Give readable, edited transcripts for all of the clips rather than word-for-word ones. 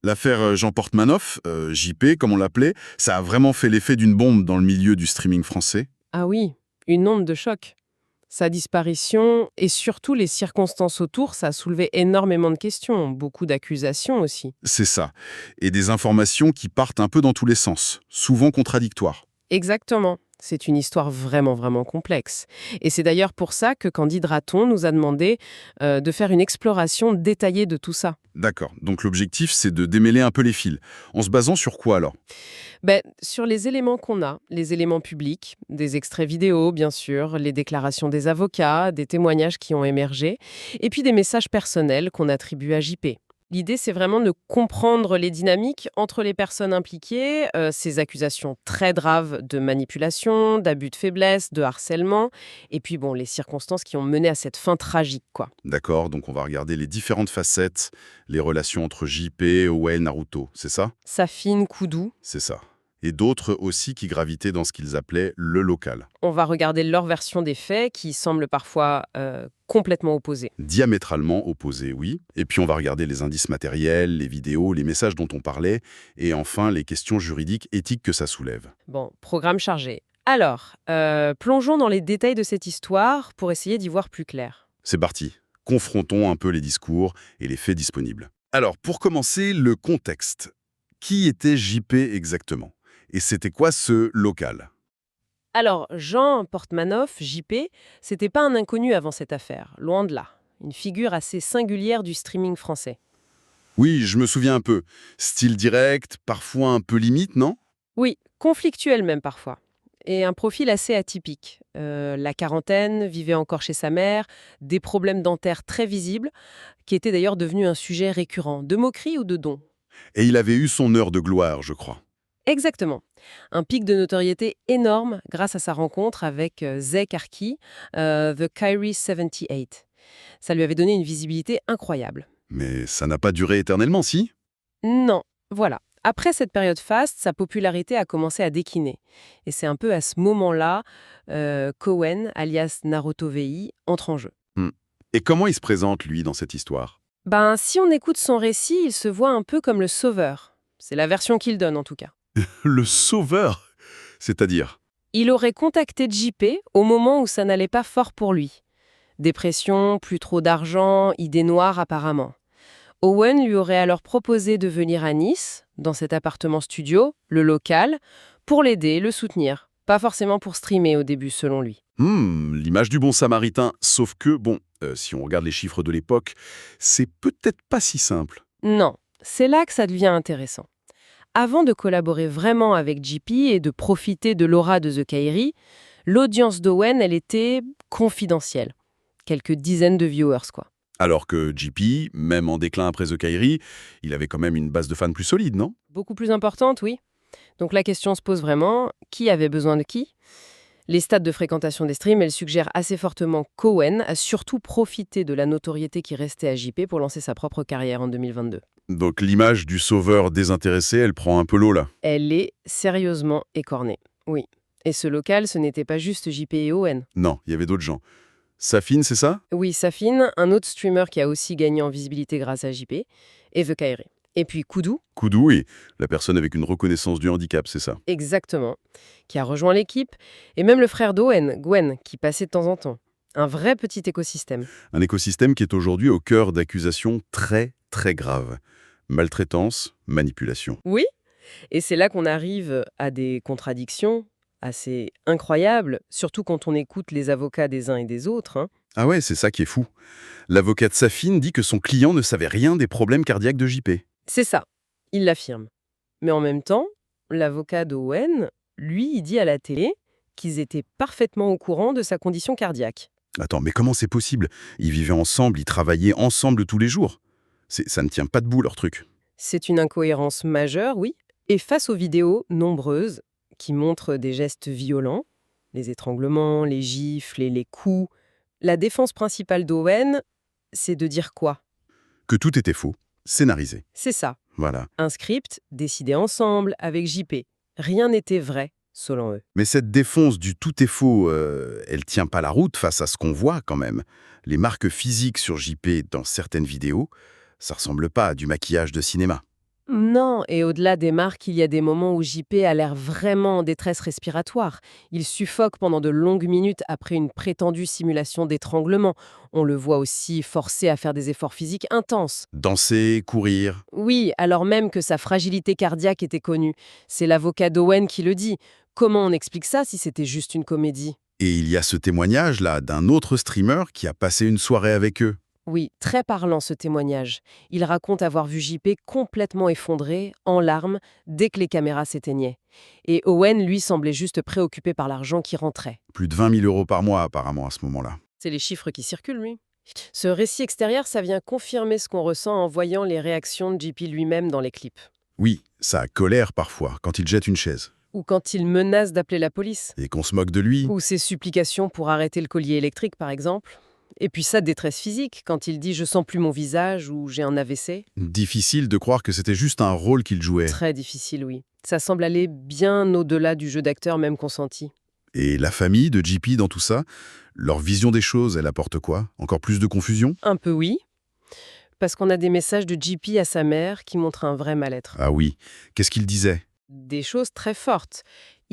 L'affaire Jean Portmanoff, JP comme on l'appelait, ça a vraiment fait l'effet d'une bombe dans le milieu du streaming français. Ah oui, une onde de choc. Sa disparition et surtout les circonstances autour, ça a soulevé énormément de questions, beaucoup d'accusations aussi. C'est ça. Et des informations qui partent un peu dans tous les sens, souvent contradictoires. Exactement. C'est une histoire vraiment, vraiment complexe. Et c'est d'ailleurs pour ça que Candide Raton nous a demandé de faire une exploration détaillée de tout ça. D'accord. Donc l'objectif, c'est de démêler un peu les fils. En se basant sur quoi alors? Sur les éléments qu'on a, les éléments publics, des extraits vidéo, bien sûr, les déclarations des avocats, des témoignages qui ont émergé, et puis des messages personnels qu'on attribue à JP. L'idée, c'est vraiment de comprendre les dynamiques entre les personnes impliquées, ces accusations très graves de manipulation, d'abus de faiblesse, de harcèlement, et puis bon, les circonstances qui ont mené à cette fin tragique, quoi. D'accord, donc on va regarder les différentes facettes, les relations entre JP, Owen, Naruto, c'est ça? Safine, Koudou, C'est ça. Et d'autres aussi qui gravitaient dans ce qu'ils appelaient le local. on va regarder leur version des faits qui semblent parfois complètement opposées. Diamétralement opposés, oui. Et puis on va regarder les indices matériels, les vidéos, les messages dont on parlait, et enfin les questions juridiques, éthiques que ça soulève. Bon, programme chargé. Alors, plongeons dans les détails de cette histoire pour essayer d'y voir plus clair. C'est parti. Confrontons un peu les discours et les faits disponibles. Alors, pour commencer, le contexte. Qui était JP exactement? Et c'était quoi ce local? Alors, Jean Portmanoff, JP, c'était pas un inconnu avant cette affaire, loin de là. Une figure assez singulière du streaming français. Oui, je me souviens un peu. Style direct, parfois un peu limite, non? Oui, conflictuel même parfois. Et un profil assez atypique. La quarantaine, vivait encore chez sa mère, des problèmes dentaires très visibles, qui étaient d'ailleurs devenus un sujet récurrent, de moquerie ou de don. Et il avait eu son heure de gloire, je crois. Exactement. Un pic de notoriété énorme grâce à sa rencontre avec Zek Arki, The Kyrie 78. Ça lui avait donné une visibilité incroyable. Mais ça n'a pas duré éternellement, si? Non, voilà. Après cette période faste, sa popularité a commencé à décliner. Et c'est un peu à ce moment-là qu'Owen, alias Naruto VI, entre en jeu. Hmm. Et comment il se présente, lui, dans cette histoire? Si on écoute son récit, il se voit un peu comme le sauveur. C'est la version qu'il donne en tout cas. Le sauveur? C'est-à-dire? Il aurait contacté JP au moment où ça n'allait pas fort pour lui. Dépression, plus trop d'argent, idées noires apparemment. Owen lui aurait alors proposé de venir à Nice, dans cet appartement studio, le local, pour l'aider, le soutenir. Pas forcément pour streamer au début, selon lui. L'image du bon samaritain, sauf que, bon, si on regarde les chiffres de l'époque, c'est peut-être pas si simple. Non, c'est là que ça devient intéressant. Avant de collaborer vraiment avec JP et de profiter de l'aura de The Kairi, l'audience d'Owen, elle était confidentielle. Quelques dizaines de viewers, quoi. Alors que JP, même en déclin après The Kairi, il avait quand même une base de fans plus solide, non? Beaucoup plus importante, oui. Donc la question se pose vraiment, qui avait besoin de qui? Les stats de fréquentation des streams, elles suggèrent assez fortement qu'Owen a surtout profité de la notoriété qui restait à JP pour lancer sa propre carrière en 2022. Donc l'image du sauveur désintéressé, elle prend un peu l'eau là. Elle est sérieusement écornée, oui. Et ce local, ce n'était pas juste JP et Owen. Non, il y avait d'autres gens. Safine, c'est ça? Oui, Safine, un autre streamer qui a aussi gagné en visibilité grâce à JP, et The Kairi. Et puis Koudou, Koudou, oui. La personne avec une reconnaissance du handicap, c'est ça. exactement, qui a rejoint l'équipe, et même le frère d'Owen, Gwen, qui passait de temps en temps. Un vrai petit écosystème. Un écosystème qui est aujourd'hui au cœur d'accusations très, très graves. Maltraitance, manipulation. Oui, et c'est là qu'on arrive à des contradictions assez incroyables, surtout quand on écoute les avocats des uns et des autres, hein. Ah ouais, c'est ça qui est fou. L'avocate Safine dit que son client ne savait rien des problèmes cardiaques de JP. C'est ça, il l'affirme. Mais en même temps, l'avocat d'Owen, lui, il dit à la télé qu'ils étaient parfaitement au courant de sa condition cardiaque. Attends, mais comment c'est possible? Ils vivaient ensemble, ils travaillaient ensemble tous les jours. Ça ne tient pas debout, leur truc. C'est une incohérence majeure, oui, et face aux vidéos nombreuses qui montrent des gestes violents, les étranglements, les gifles et les coups, la défense principale d'Owen, c'est de dire quoi? Que tout était faux, scénarisé. C'est ça. Voilà. Un script décidé ensemble avec JP. Rien n'était vrai, selon eux. Mais cette défense du tout est faux, elle tient pas la route face à ce qu'on voit quand même. Les marques physiques sur JP dans certaines vidéos, ça ressemble pas à du maquillage de cinéma. Non, et au-delà des marques, il y a des moments où JP a l'air vraiment en détresse respiratoire. Il suffoque pendant de longues minutes après une prétendue simulation d'étranglement. On le voit aussi forcé à faire des efforts physiques intenses. Danser, courir. Oui, alors même que sa fragilité cardiaque était connue. C'est l'avocat d'Owen qui le dit. Comment on explique ça si c'était juste une comédie? Et il y a ce témoignage-là d'un autre streamer qui a passé une soirée avec eux. Oui, très parlant ce témoignage. Il raconte avoir vu JP complètement effondré, en larmes, dès que les caméras s'éteignaient. Et Owen, lui, semblait juste préoccupé par l'argent qui rentrait. Plus de 20 000 € par mois, apparemment, à ce moment-là. C'est les chiffres qui circulent, lui. Ce récit extérieur, ça vient confirmer ce qu'on ressent en voyant les réactions de JP lui-même dans les clips. Oui, ça colère parfois, quand il jette une chaise. Ou quand il menace d'appeler la police. Et qu'on se moque de lui. Ou ses supplications pour arrêter le collier électrique, par exemple. Et puis sa détresse physique, quand il dit « je sens plus mon visage » ou « j'ai un AVC ». Difficile de croire que c'était juste un rôle qu'il jouait. Très difficile, oui. Ça semble aller bien au-delà du jeu d'acteur même consenti. Et la famille de JP dans tout ça, leur vision des choses, elle apporte quoi? Encore plus de confusion? Un peu oui, parce qu'on a des messages de JP à sa mère qui montrent un vrai mal-être. Ah oui, qu'est-ce qu'il disait? Des choses très fortes.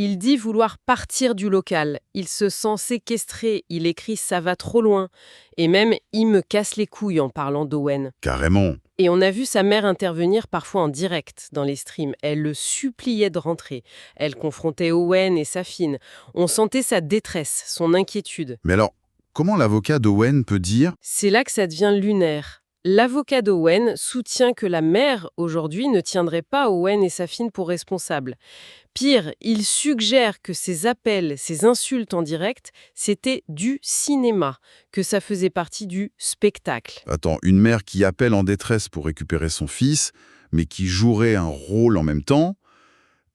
Il dit vouloir partir du local. Il se sent séquestré. Il écrit « ça va trop loin ». Et même « il me casse les couilles » en parlant d'Owen. Carrément. Et on a vu sa mère intervenir parfois en direct dans les streams. Elle le suppliait de rentrer. Elle confrontait Owen et Safin. On sentait sa détresse, son inquiétude. Mais alors, comment l'avocat d'Owen peut dire C'est là que ça devient lunaire. L'avocat d'Owen soutient que la mère, aujourd'hui, ne tiendrait pas Owen et Safin pour responsables. Pire, il suggère que ces appels, ces insultes en direct, c'était du cinéma, que ça faisait partie du spectacle. Attends, une mère qui appelle en détresse pour récupérer son fils, mais qui jouerait un rôle en même temps,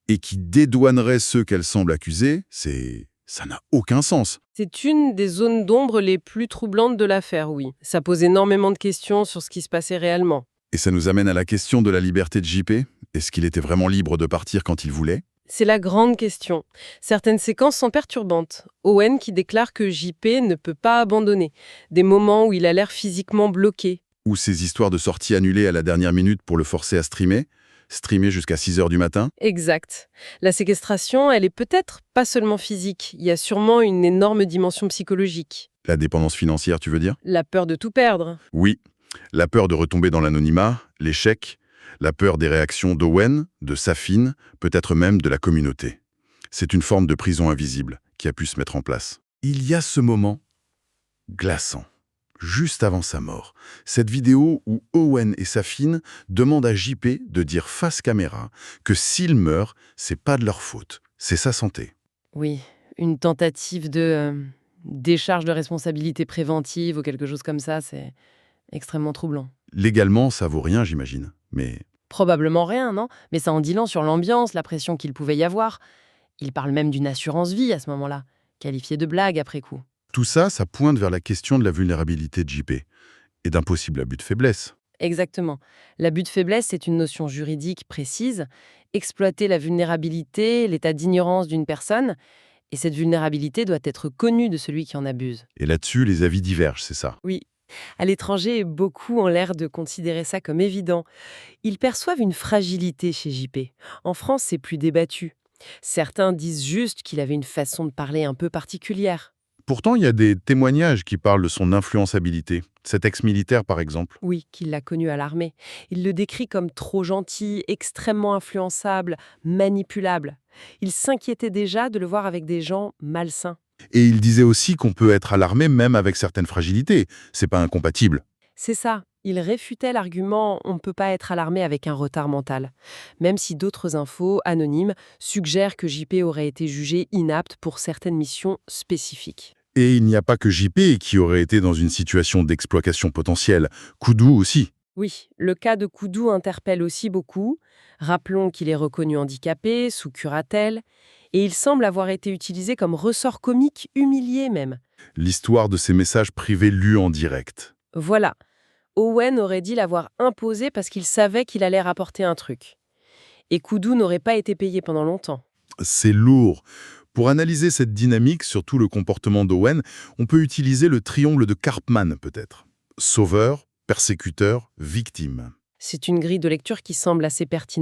et qui dédouanerait ceux qu'elle semble accuser, ça n'a aucun sens. C'est une des zones d'ombre les plus troublantes de l'affaire, oui. Ça pose énormément de questions sur ce qui se passait réellement. Et ça nous amène à la question de la liberté de JP. Est-ce qu'il était vraiment libre de partir quand il voulait? C'est la grande question. Certaines séquences sont perturbantes. Owen qui déclare que JP ne peut pas abandonner. Des moments où il a l'air physiquement bloqué. Ou ces histoires de sorties annulées à la dernière minute pour le forcer à streamer jusqu'à 6 h du matin? Exact. La séquestration, elle est peut-être pas seulement physique. Il y a sûrement une énorme dimension psychologique. La dépendance financière, tu veux dire? La peur de tout perdre. Oui. La peur de retomber dans l'anonymat, l'échec, la peur des réactions d'Owen, de Safin, peut-être même de la communauté. C'est une forme de prison invisible qui a pu se mettre en place. Il y a ce moment glaçant, juste avant sa mort. Cette vidéo où Owen et Safin demandent à JP de dire face caméra que s'il meurt, c'est pas de leur faute, c'est sa santé. Oui, une tentative de décharge de responsabilité préventive ou quelque chose comme ça, c'est extrêmement troublant. Légalement, ça vaut rien, j'imagine, mais Probablement rien, non? Mais ça en dit long sur l'ambiance, la pression qu'il pouvait y avoir. Il parle même d'une assurance-vie à ce moment-là, qualifiée de blague après coup. tout ça, ça pointe vers la question de la vulnérabilité de JP et d'un possible abus de faiblesse. Exactement. L'abus de faiblesse, c'est une notion juridique précise. Exploiter la vulnérabilité, l'état d'ignorance d'une personne, et cette vulnérabilité doit être connue de celui qui en abuse. Et là-dessus, les avis divergent, c'est ça. Oui. À l'étranger, beaucoup ont l'air de considérer ça comme évident. Ils perçoivent une fragilité chez JP. En France, c'est plus débattu. Certains disent juste qu'il avait une façon de parler un peu particulière. Pourtant, il y a des témoignages qui parlent de son influençabilité. Cet ex-militaire, par exemple. Oui, qu'il l'a connu à l'armée. Il le décrit comme trop gentil, extrêmement influençable, manipulable. Il s'inquiétait déjà de le voir avec des gens malsains. Et il disait aussi qu'on peut être alarmé même avec certaines fragilités. C'est pas incompatible. C'est ça. Il réfutait l'argument « on ne peut pas être alarmé avec un retard mental », même si d'autres infos, anonymes, suggèrent que JP aurait été jugé inapte pour certaines missions spécifiques. Et il n'y a pas que JP qui aurait été dans une situation d'exploitation potentielle. Koudou aussi. Oui, le cas de Koudou interpelle aussi beaucoup. Rappelons qu'il est reconnu handicapé, sous curatelle, et il semble avoir été utilisé comme ressort comique humilié même. L'histoire de ces messages privés lus en direct. Voilà. Owen aurait dit l'avoir imposé parce qu'il savait qu'il allait rapporter un truc. Et Koudou n'aurait pas été payé pendant longtemps. C'est lourd. Pour analyser cette dynamique, surtout le comportement d'Owen, on peut utiliser le triangle de Karpman, peut-être. Sauveur, persécuteur, victime. C'est une grille de lecture qui semble assez pertinente.